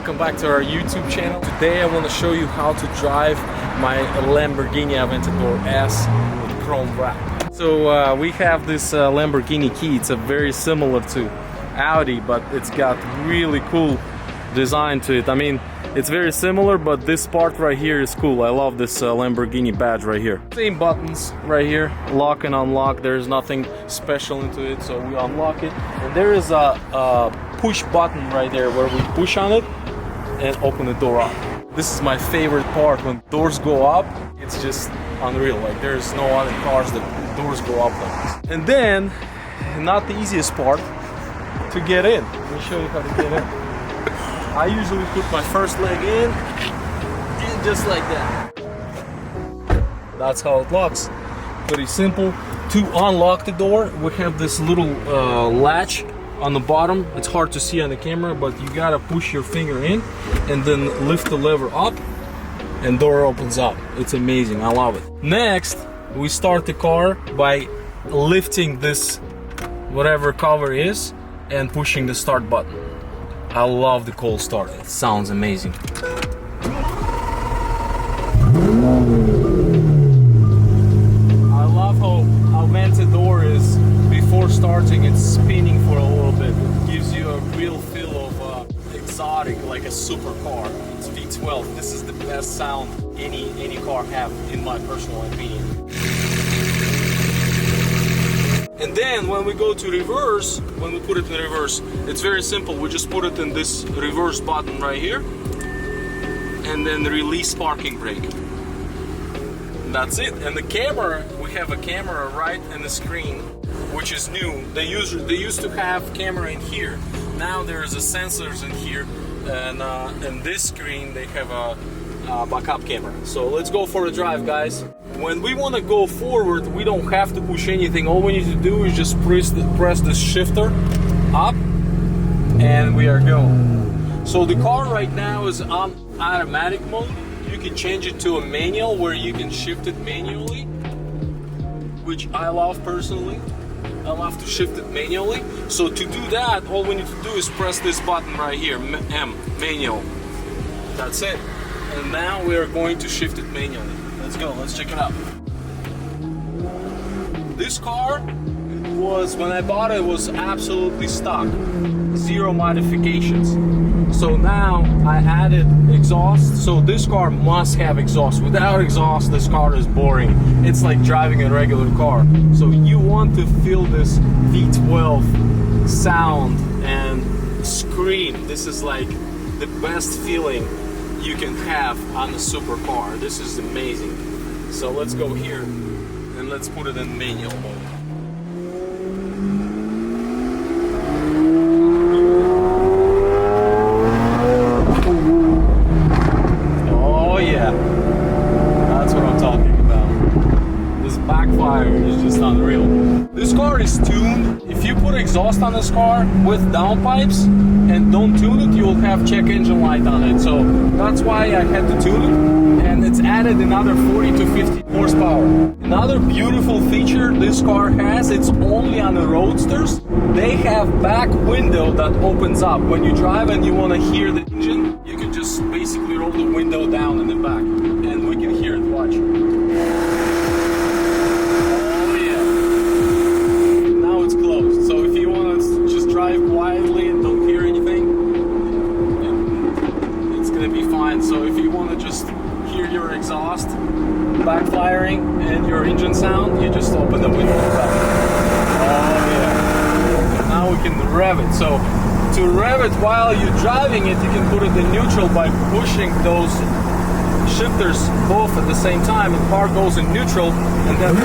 welcome back to our YouTube channel. Today I want to show you how to drive my Lamborghini Aventador S with chrome wrap. So we have this Lamborghini key. It's very similar to Audi, but it's got really cool design to it. I mean, it's very similar, but this part right here is cool. I love this Lamborghini badge right here. Same buttons right here, lock and unlock. There's nothing special into it, so we unlock it. And there is a push button right there where we push on it and open the door up. This is my favorite part. When doors go up, it's just unreal. Like, there's no other cars that doors go up like this. And then, not the easiest part, to get in. Let me show you how to get in. I usually put my first leg in, and just like that. That's how it locks. Pretty simple. To unlock the door, we have this little latch on the bottom. It's hard to see on the camera, but you gotta push your finger in and then lift the lever up, and door opens up. It's amazing, I love it. Next, we start the car by lifting this whatever cover is and pushing the start button. I love the cold start. It sounds amazing. I love how Aventador is, before starting, it's spinning for a little bit. It gives you a real feel of exotic, like a supercar. It's V12. This is the best sound any car have, in my personal opinion. And then when we go to reverse, when we put it in reverse, it's very simple. We just put it in this reverse button right here, and then release parking brake. That's it. And the camera, we have a camera right in the screen, which is new. They used to have camera in here. Now there's a sensors in here, and in this screen they have a backup camera. So let's go for a drive, guys. When we want to go forward, we don't have to push anything. All we need to do is just press the shifter up, and we are going. So the car right now is on automatic mode. You can change it to a manual where you can shift it manually, which I love personally. I love to shift it manually. So to do that, all we need to do is press this button right here, M, manual. That's it. And now we are going to shift it manually. Let's go, let's check it out. This car was, when I bought it, was absolutely stock. Zero modifications. So now I added exhaust. So this car must have exhaust. Without exhaust, this car is boring. It's like driving a regular car. So you want to feel this V12 sound and scream. This is like the best feeling you can have on a supercar. This is amazing. So let's go here and let's put it in manual mode. Oh yeah, that's what I'm talking about. This backfire is just unreal. This car is tuned. If you put exhaust on this car with downpipes and don't tune it, you will have check engine light on it. So that's why I had to tune it, and it's added another 40 to 50 horsepower. Another beautiful feature this car has, it's only on the roadsters. They have back window that opens up. When you drive and you want to hear the engine, you can just basically roll the window down in the back, and we can hear it. Watch. Quietly and don't hear anything, it's gonna be fine. So if you want to just hear your exhaust backfiring and your engine sound, you just open the window back. Oh yeah. Now we can rev it. So to rev it while you're driving it, you can put it in neutral by pushing those shifters both at the same time. The car goes in neutral, and then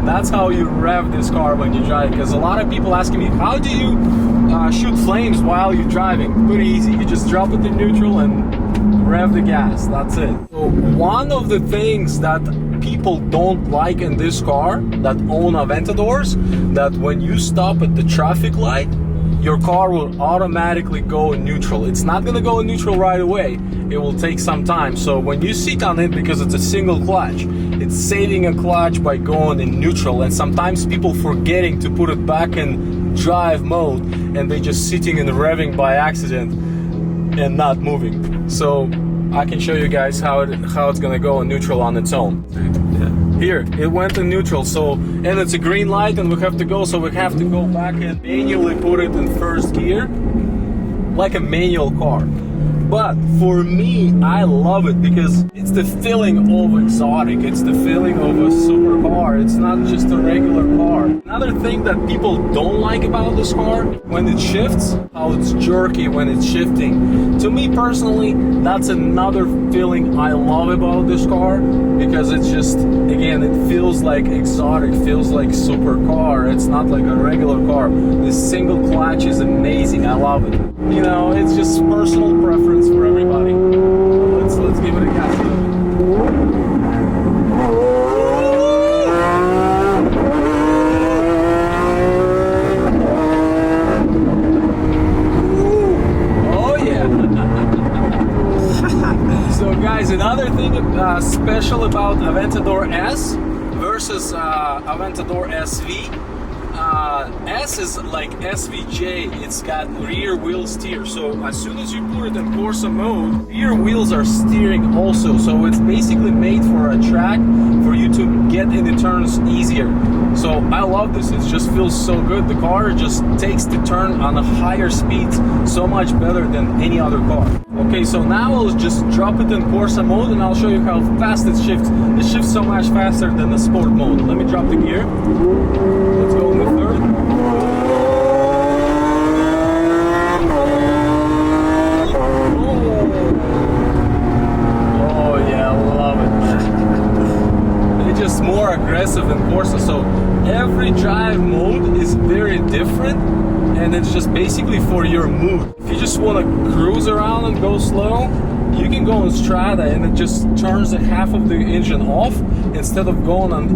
that's how you rev this car when you drive. Because a lot of people asking me, how do you shoot flames while you're driving? Pretty easy. You just drop it in neutral and rev the gas. That's it. So one of the things that people don't like in this car that own Aventadors, that when you stop at the traffic light, your car will automatically go in neutral. It's not gonna go in neutral right away. It will take some time. So when you sit on it, because it's a single clutch, It's saving a clutch by going in neutral, and sometimes people forgetting to put it back in drive mode and they just sitting and revving by accident and not moving. So I can show you guys how it's gonna go in neutral on its own. Here, it went in neutral, so, and it's a green light and we have to go, so we have to go back and manually put it in first gear, like a manual car. But for me, I love it because it's the feeling of exotic, it's the feeling of a supercar, it's not just a regular car. Another thing that people don't like about this car, when it shifts, how it's jerky when it's shifting. To me personally, that's another feeling I love about this car, because it's just, again, it feels like exotic, feels like supercar, it's not like a regular car. This single clutch is amazing, I love it. You know, it's just personal preference for everybody. Let's give it a gas. Oh yeah! So guys, another thing special about Aventador S versus Aventador SV. S is like SVJ, it's got rear wheel steer, so as soon as you put it in Corsa mode, rear wheels are steering also, so it's basically made for a track for you to get in the turns easier. So I love this, it just feels so good. The car just takes the turn on a higher speeds so much better than any other car. Okay, so now I'll just drop it in Corsa mode and I'll show you how fast it shifts. It shifts so much faster than the sport mode. Let me drop the gear. Let's go in the third. Oh yeah, I love it. It's just more aggressive than Corsa, so every drive mode is very different, and it's just basically for your mood. If you just want to cruise around and go slow, you can go on Strada and it just turns half of the engine off instead of going on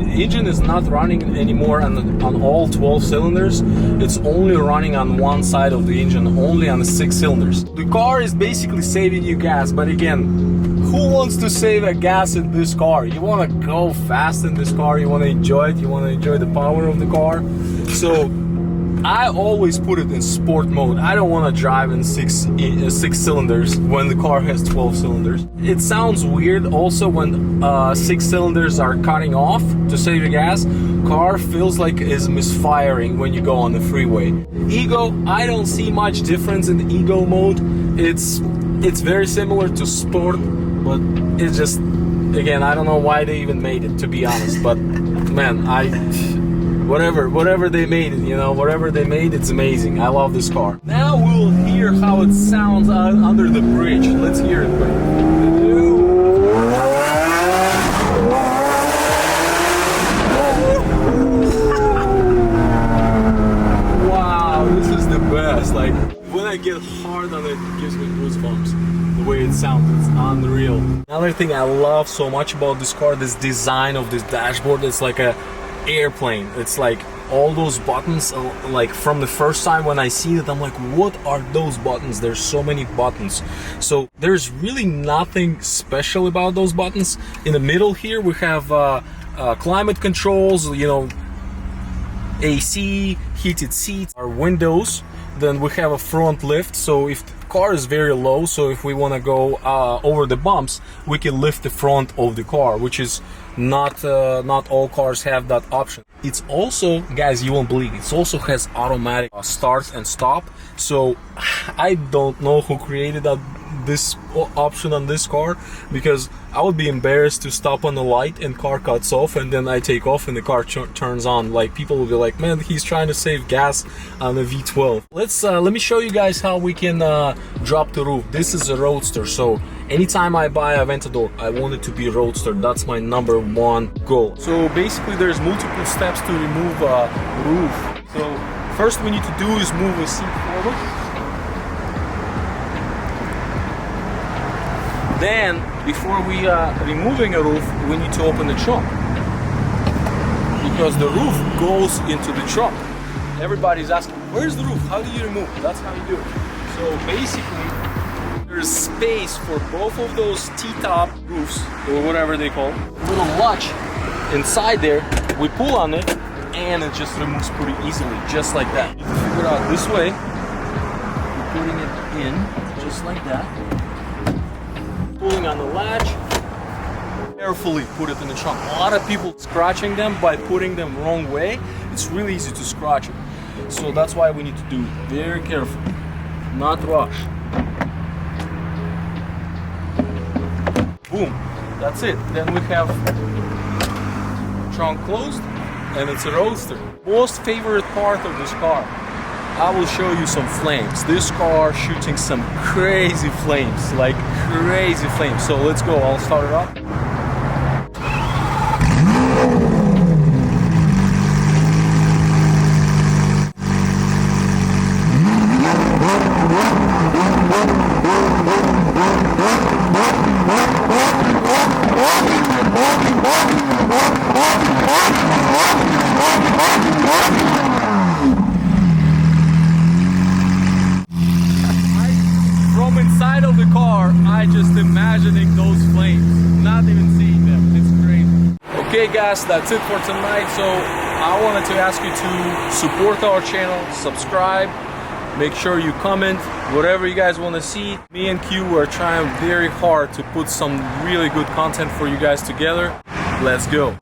engine is not running anymore on all 12 cylinders. It's only running on one side of the engine, only on the 6 cylinders. The car is basically saving you gas, but again, who wants to save a gas in this car? You want to go fast in this car, you want to enjoy it, you want to enjoy the power of the car. So I always put it in sport mode. I don't want to drive in six cylinders when the car has 12 cylinders. It sounds weird also when 6 cylinders are cutting off to save your gas. Car feels like it's misfiring when you go on the freeway. Ego, I don't see much difference in the Ego mode. It's very similar to sport, but it's just, again, I don't know why they even made it, to be honest, but man, whatever they made it, you know, whatever they made, it's amazing. I love this car. Now we'll hear how it sounds under the bridge. Let's hear it. Wow, this is the best. Like, when I get hard on it, it gives me goosebumps. The way it sounds, it's unreal. Another thing I love so much about this car, this design of this dashboard, it's like a airplane. It's like all those buttons, like from the first time when I see it, I'm like, what are those buttons? There's so many buttons. So there's really nothing special about those buttons. In the middle here we have climate controls, you know, AC, heated seats, our windows. Then we have a front lift, so if the car is very low, so if we want to go over the bumps, we can lift the front of the car, which is not all cars have that option. It's also, guys, you won't believe, it also has automatic start and stop. So I don't know who created this option on this car, because I would be embarrassed to stop on the light and car cuts off and then I take off and the car turns on. Like, people will be like, man, he's trying to save gas on a V12. Let me show you guys how we can drop the roof. This is a Roadster, so anytime I buy a Aventador, I want it to be a Roadster. That's my #1 goal. So basically there's multiple steps to remove a roof. So first we need to do is move a seat forward. Then, before we removing a roof, we need to open the trunk, because the roof goes into the trunk. Everybody's asking, where's the roof? How do you remove it? That's how you do it. So basically, There's space for both of those T-top roofs, or whatever they call. Little latch inside there. We pull on it, and it just removes pretty easily, just like that. You can figure it out this way. You're putting it in, just like that. Pulling on the latch. Carefully put it in the trunk. A lot of people scratching them by putting them wrong way. It's really easy to scratch it. So that's why we need to do it very carefully, not rush. Boom, that's it. Then we have trunk closed, and it's a roadster. Most favorite part of this car, I will show you some flames. This car shooting some crazy flames, like crazy flames. So let's go, I'll start it up. From inside of the car, I just imagining those flames, not even seeing them. It's crazy. Okay guys, that's it for tonight. So I wanted to ask you to support our channel, subscribe, make sure you comment whatever you guys want to see. Me and Q are trying very hard to put some really good content for you guys together. Let's go.